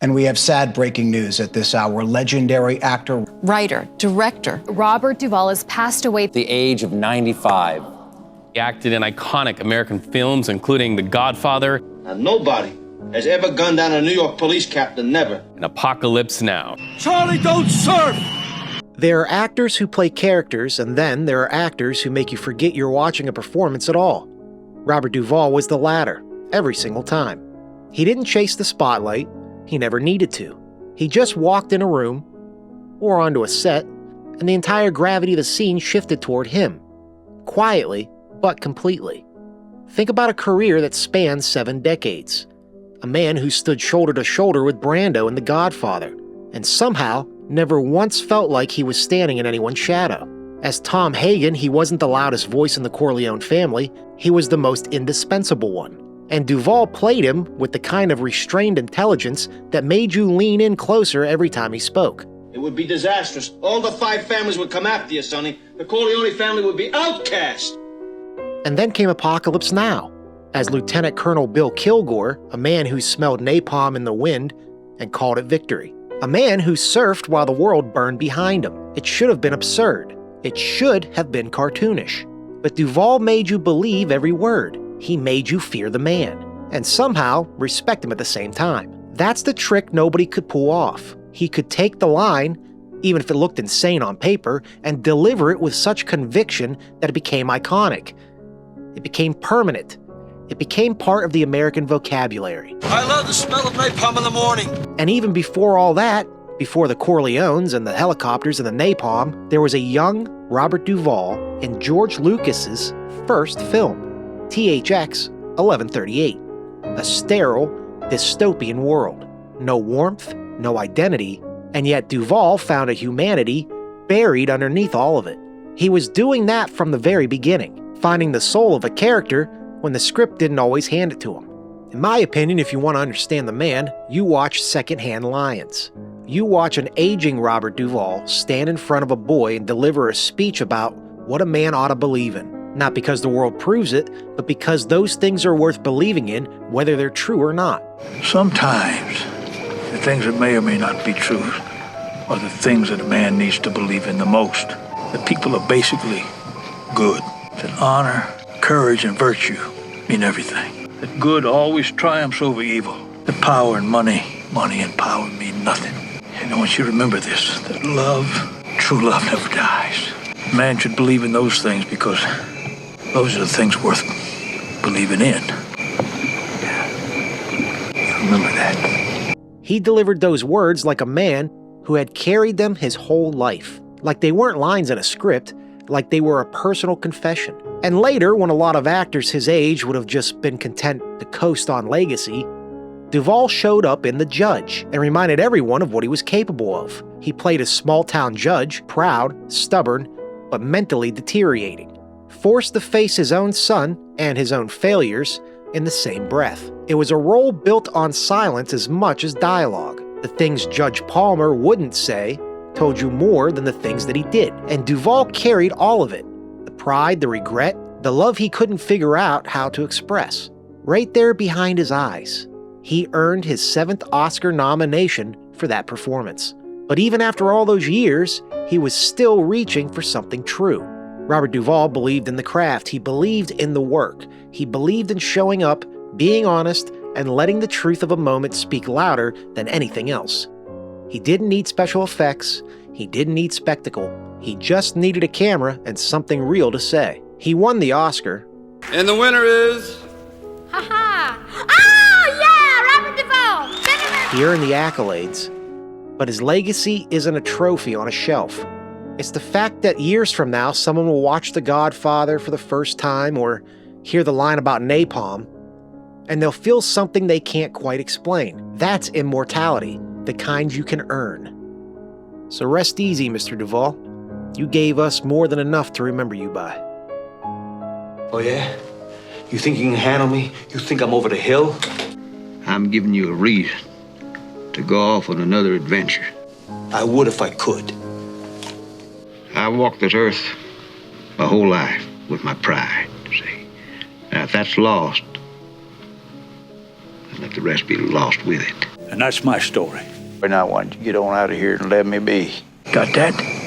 And we have sad breaking news at this hour. Legendary actor, writer, director Robert Duvall has passed away at the age of 95. He acted in iconic American films, including The Godfather. And nobody has ever gunned down a New York police captain, never. And Apocalypse Now. Charlie, don't surf! There are actors who play characters, and then there are actors who make you forget you're watching a performance at all. Robert Duvall was the latter, every single time. He didn't chase the spotlight. He never needed to. He just walked in a room, or onto a set, and the entire gravity of the scene shifted toward him. Quietly, but completely. Think about a career that spans 7 decades. A man who stood shoulder to shoulder with Brando in The Godfather, and somehow never once felt like he was standing in anyone's shadow. As Tom Hagen, he wasn't the loudest voice in the Corleone family, he was the most indispensable one. And Duvall played him with the kind of restrained intelligence that made you lean in closer every time he spoke. It would be disastrous. All the 5 families would come after you, Sonny. The Corleone family would be outcast. And then came Apocalypse Now, as Lieutenant Colonel Bill Kilgore, a man who smelled napalm in the wind and called it victory. A man who surfed while the world burned behind him. It should have been absurd. It should have been cartoonish. But Duvall made you believe every word. He made you fear the man, and somehow respect him at the same time. That's the trick nobody could pull off. He could take the line, even if it looked insane on paper, and deliver it with such conviction that it became iconic. It became permanent. It became part of the American vocabulary. I love the smell of napalm in the morning. And even before all that, before the Corleones and the helicopters and the napalm, there was a young Robert Duvall in George Lucas's first film, THX 1138, a sterile, dystopian world. No warmth, no identity, and yet Duvall found a humanity buried underneath all of it. He was doing that from the very beginning, finding the soul of a character when the script didn't always hand it to him. In my opinion, if you want to understand the man, you watch Secondhand Lions. You watch an aging Robert Duvall stand in front of a boy and deliver a speech about what a man ought to believe in. Not because the world proves it, but because those things are worth believing in, whether they're true or not. Sometimes, the things that may or may not be true are the things that a man needs to believe in the most. That people are basically good. That honor, courage, and virtue mean everything. That good always triumphs over evil. That power and money and power mean nothing. And I want you to remember this, that love, true love never dies. Man should believe in those things because those are the things worth believing in. Yeah. Remember that. He delivered those words like a man who had carried them his whole life. Like they weren't lines in a script, like they were a personal confession. And later, when a lot of actors his age would have just been content to coast on legacy, Duvall showed up in The Judge and reminded everyone of what he was capable of. He played a small-town judge, proud, stubborn, but mentally deteriorating. Forced to face his own son and his own failures in the same breath. It was a role built on silence as much as dialogue. The things Judge Palmer wouldn't say told you more than the things that he did, and Duvall carried all of it. The pride, the regret, the love he couldn't figure out how to express. Right there behind his eyes. He earned his 7th Oscar nomination for that performance. But even after all those years, he was still reaching for something true. Robert Duvall believed in the craft. He believed in the work. He believed in showing up, being honest, and letting the truth of a moment speak louder than anything else. He didn't need special effects. He didn't need spectacle. He just needed a camera and something real to say. He won the Oscar. And the winner is... Ha-ha! Oh, yeah! Robert Duvall! He earned the accolades, but his legacy isn't a trophy on a shelf. It's the fact that years from now, someone will watch The Godfather for the first time or hear the line about napalm, and they'll feel something they can't quite explain. That's immortality, the kind you can earn. So rest easy, Mr. Duvall. You gave us more than enough to remember you by. Oh, yeah? You think you can handle me? You think I'm over the hill? I'm giving you a reason to go off on another adventure. I would if I could. I walked this earth my whole life with my pride, see? Now, if that's lost, then let the rest be lost with it. And that's my story. And I want you to get on out of here and let me be. Got that?